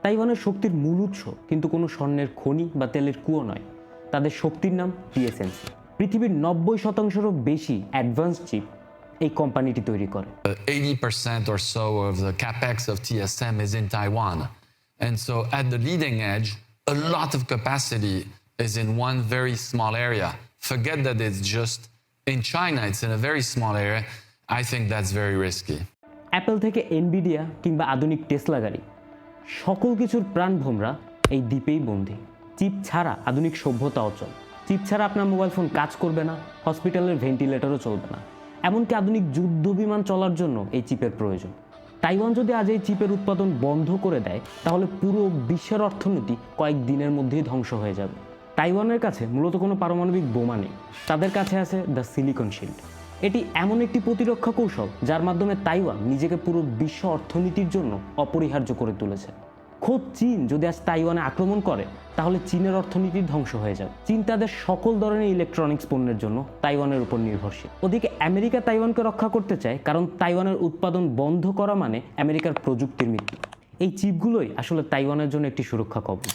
তাইওয়ানের শক্তির মূল উৎস কিন্তু কোনো স্বর্ণের খনি বা তেলের কুয়ো নয়, তাদের শক্তির নাম TSMC। পৃথিবীর 90%-রও বেশি অ্যাডভান্স চিপ এই কোম্পানিটি তৈরি করে। 80% or so of the capex of TSM is in Taiwan. And so at the leading edge, a lot of capacity is in one very small area. Forget that it's just in China, it's in a very small area. I think that's very risky. Apple থেকে Nvidia কিংবা আধুনিক Tesla গাড়ি, সকল কিছুর প্রাণভোমরা এই দ্বীপেই বন্দী। Chip ছাড়া আধুনিক সভ্যতা অচল। চিপ ছাড়া আপনার মোবাইল ফোন কাজ করবে না, হসপিটালের ভেন্টিলেটরও চলবে না, এমনকি আধুনিক যুদ্ধ বিমান চলার জন্য এই চিপের প্রয়োজন। তাইওয়ান যদি আজ এই চিপের উৎপাদন বন্ধ করে দেয়, তাহলে পুরো বিশ্বের অর্থনীতি কয়েক দিনের মধ্যেই ধ্বংস হয়ে যাবে। তাইওয়ানের কাছে মূলত কোনো পারমাণবিক বোমা নেই, তাদের কাছে আছে দ্য সিলিকন শিল্ড। এটি এমন একটি প্রতিরক্ষা কৌশল যার মাধ্যমে তাইওয়ান নিজেকে পুরো বিশ্ব অর্থনীতির জন্য অপরিহার্য করে তুলেছে। খোদ চীন যদি আজ তাইওয়ানে আক্রমণ করে, তাহলে চীনের অর্থনীতি ধ্বংস হয়ে যাবে। চীন তাদের সকল ধরনের ইলেকট্রনিক্স পণ্যের জন্য তাইওয়ানের উপর নির্ভরশীল। ওদিকে আমেরিকা তাইওয়ানকে রক্ষা করতে চায়, কারণ তাইওয়ানের উৎপাদন বন্ধ করা মানে আমেরিকার প্রযুক্তির মৃত্যু। এই চিপগুলোই আসলে তাইওয়ানের জন্য একটি সুরক্ষা কবচ।